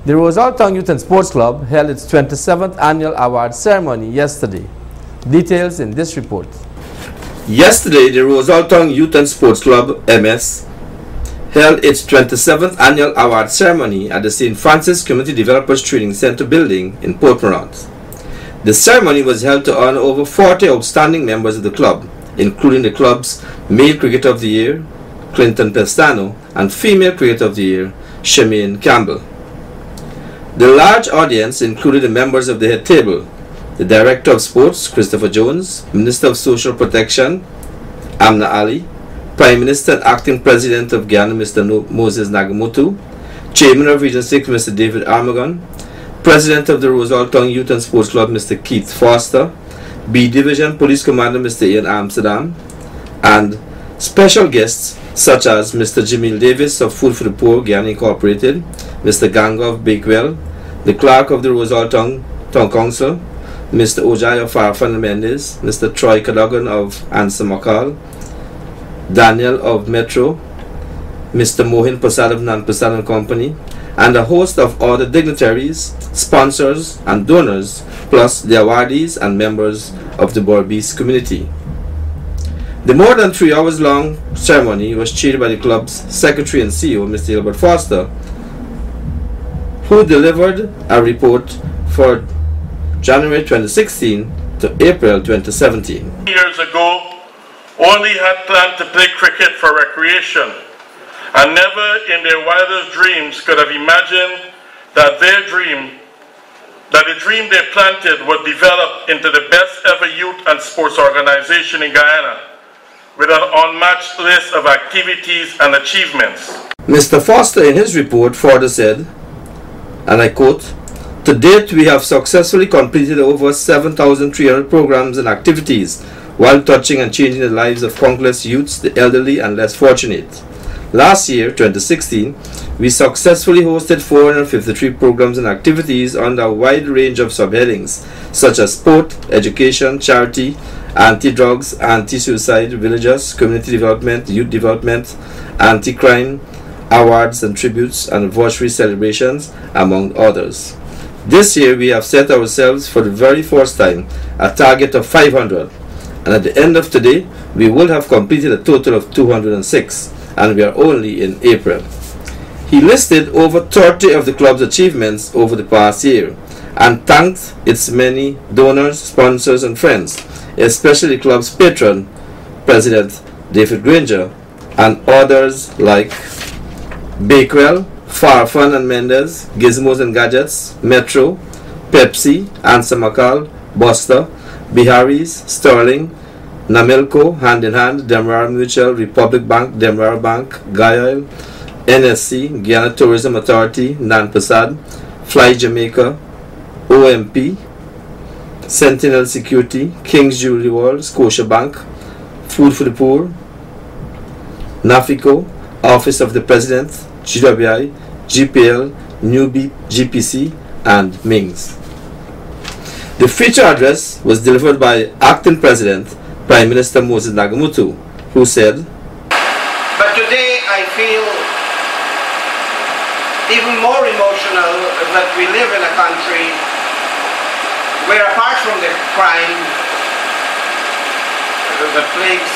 The Rosalton Youth and Sports Club held its 27th annual award ceremony yesterday. Details in this report. Yesterday, the Rosalton Youth and Sports Club, MS, held its 27th annual award ceremony at the St. Francis Community Developers Training Center building in Port Morant. The ceremony was held to honor over 40 outstanding members of the club, including the club's Male Cricketer of the Year, Clinton Pestano, and Female Cricketer of the Year, Shemaine Campbell. The large audience included the members of the head table, the Director of Sports, Christopher Jones, Minister of Social Protection, Amna Ali, Prime Minister and Acting President of Ghana, Mr. Moses Nagamotu, Chairman of Region 6, Mr. David Armagon, President of the Rosalton Youth and Sports Club, Mr. Keith Foster, B Division Police Commander, Mr. Ian Amsterdam, and special guests such as Mr. Jamil Davis of Food for the Poor, Ghana Incorporated, Mr. Ganga of Bakewell, the Clerk of the Rosalton Town Council, Mr. Ojai of Farfan Mendes, Mr. Troy Cadogan of Ansa Makal, Daniel of Metro, Mr. Mohin Prasad of Nan Prasad and Company, and a host of other dignitaries, sponsors, and donors, plus the awardees and members of the Berbice community. The more than 3 hours long ceremony was chaired by the club's Secretary and CEO, Mr. Gilbert Foster, who delivered a report for January 2016 to April 2017. Years ago, only had planned to play cricket for recreation, and never in their wildest dreams could have imagined that the dream they planted would develop into the best ever youth and sports organization in Guyana, with an unmatched list of activities and achievements. Mr. Foster in his report further said, and I quote, "To date, we have successfully completed over 7,300 programs and activities while touching and changing the lives of countless youths, the elderly and less fortunate. Last year, 2016, we successfully hosted 453 programs and activities under a wide range of subheadings such as sport, education, charity, anti-drugs, anti-suicide, religious, community development, youth development, anti-crime, awards and tributes, anniversary celebrations, among others. This year, we have set ourselves for the very first time a target of 500, and at the end of today, we will have completed a total of 206, and we are only in April." He listed over 30 of the club's achievements over the past year, and thanked its many donors, sponsors, and friends, especially the club's patron, President David Granger, and others like Bakewell, Farfan and Mendes, Gizmos and Gadgets, Metro, Pepsi, Ansa Makal, Buster, Biharis, Sterling, Namilco, Hand in Hand, Demerara Mutual, Republic Bank, Demerara Bank, Gaia, NSC, Guyana Tourism Authority, Nan Prasad, Fly Jamaica, OMP, Sentinel Security, King's Jewelry World, Scotia Bank, Food for the Poor, NAFICO, Office of the President, GWI, GPL, Newbie, GPC, and Mings. The feature address was delivered by Acting President, Prime Minister Moses Nagamotu, who said, "But today I feel even more emotional that we live in a country where, apart from the crime that plagues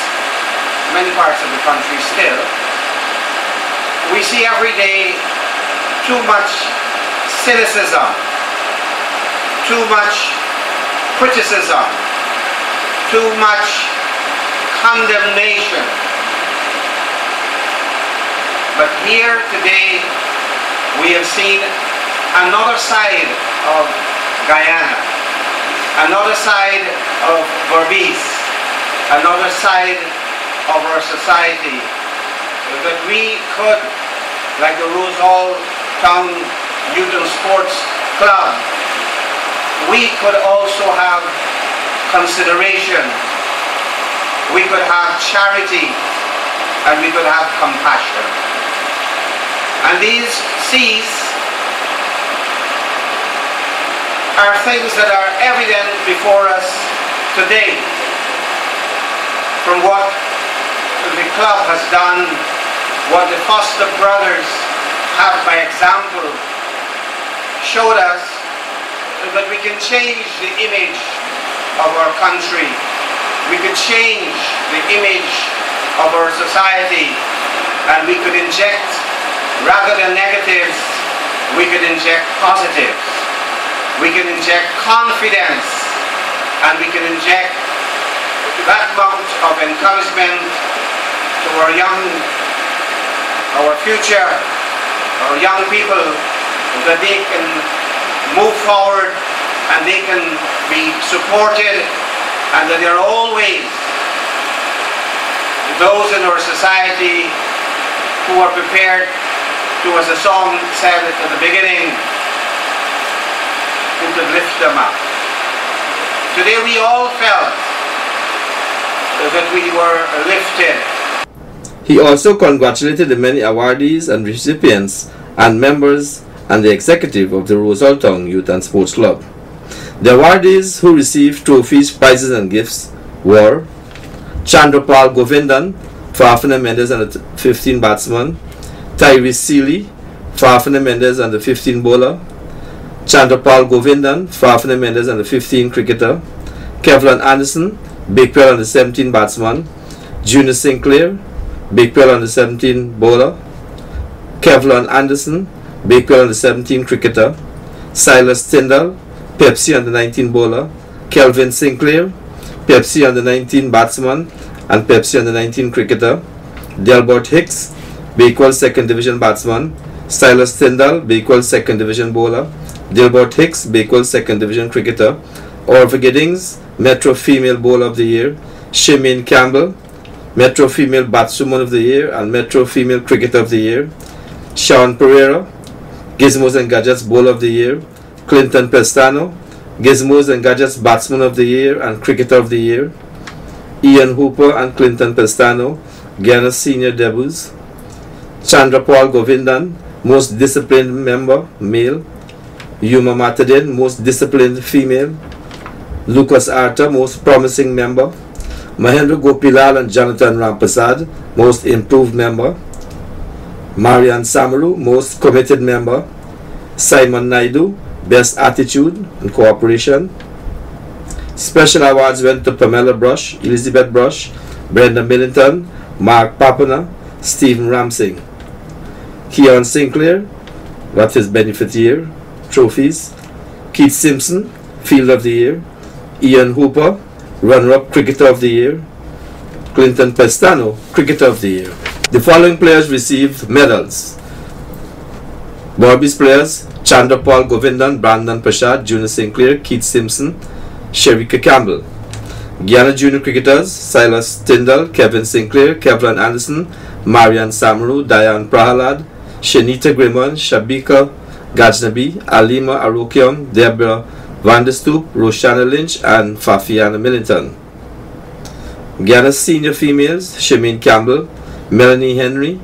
many parts of the country still, we see every day too much cynicism, too much criticism, too much condemnation. But here today we have seen another side of Guyana, another side of Berbice, another side of our society, that we could, like the Rosalton Youth and Sports Club, we could also have consideration, we could have charity, and we could have compassion. And these C's are things that are evident before us today from what the club has done, what the Foster brothers have by example showed us that we can change the image of our country. We could change the image of our society, and we could inject, rather than negatives, we could inject positives. We can inject confidence, and we can inject that amount of encouragement to our future, our young people, that they can move forward and they can be supported, and that there are always those in our society who are prepared to, as the song said at the beginning, who could lift them up. Today we all felt that we were lifted. He also congratulated the many awardees and recipients and members and the executive of the Rosalton Youth and Sports Club. The awardees who received trophies, prizes and gifts were Chandrapal Govindan, Fafana Mendes and the 15 batsman, Tyrese Seeley, Fafana Mendes and the 15 bowler, Chandrapal Govindan, Fafana Mendes and the 15 cricketer, Kevlin Anderson, Bakewell and the 17 batsman, Junior Sinclair, Bakewell and the 17 bowler, Kevlin Anderson, Bakewell and the 17 cricketer, Silas Tyndall, Pepsi and the 19 bowler, Kelvin Sinclair, Pepsi and the 19 batsman and Pepsi and the 19 cricketer, Delbert Hicks, Bakewell 2nd Division batsman, Silas Tyndall, Bakewell 2nd Division bowler, Delbert Hicks, Bakewell 2nd Division cricketer, Orva Giddings, Metro Female Bowler of the Year, Shemaine Campbell, Metro Female Batswoman of the Year and Metro Female Cricketer of the Year, Sean Pereira, Gizmos and Gadgets Bowler of the Year, Clinton Pestano, Gizmos and Gadgets Batsman of the Year and Cricketer of the Year, Ian Hooper and Clinton Pestano, Guyana Senior Debuts, Chandrapal Govindan, Most Disciplined Member, Male, Yuma Matadin, Most Disciplined Female, Lucas Arta, Most Promising Member, Mahendra Gopilal and Jonathan Rampasad, Most Improved Member, Marian Samaru, Most Committed Member, Simon Naidu, Best Attitude and Cooperation. Special awards went to Pamela Brush, Elizabeth Brush, Brenda Millington, Mark Papana, Stephen Ramsing. Keon Sinclair, what his benefit year, trophies. Keith Simpson, Field of the Year. Ian Hooper, Runner-up Cricketer of the Year. Clinton Pestano, Cricketer of the Year. The following players received medals. Barbies players, Chandrapal Govindan, Brandon Prashad, Junior Sinclair, Keith Simpson, Sherika Campbell. Guyana Junior Cricketers, Silas Tyndall, Kevin Sinclair, Kevlin Anderson, Marian Samaru, Diane Prahalad, Shanita Grimon, Shabika Gajnabi, Alima Arokion, Deborah Vanderstoop, Roshana Lynch and Fafiana Millington. Guyana's senior females, Shemaine Campbell, Melanie Henry,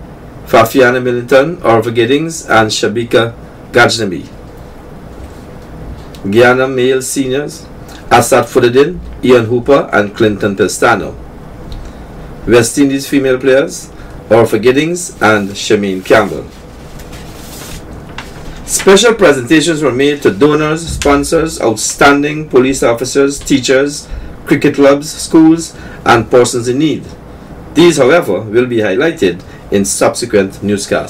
Fafiana Millington, Orva Giddings and Shabika Gajnabi. Guyana male seniors, Asad Fudadin, Ian Hooper and Clinton Pestano. West Indies female players, Orva Giddings and Shemaine Campbell. Special presentations were made to donors, sponsors, outstanding police officers, teachers, cricket clubs, schools, and persons in need. These, however, will be highlighted in subsequent newscasts.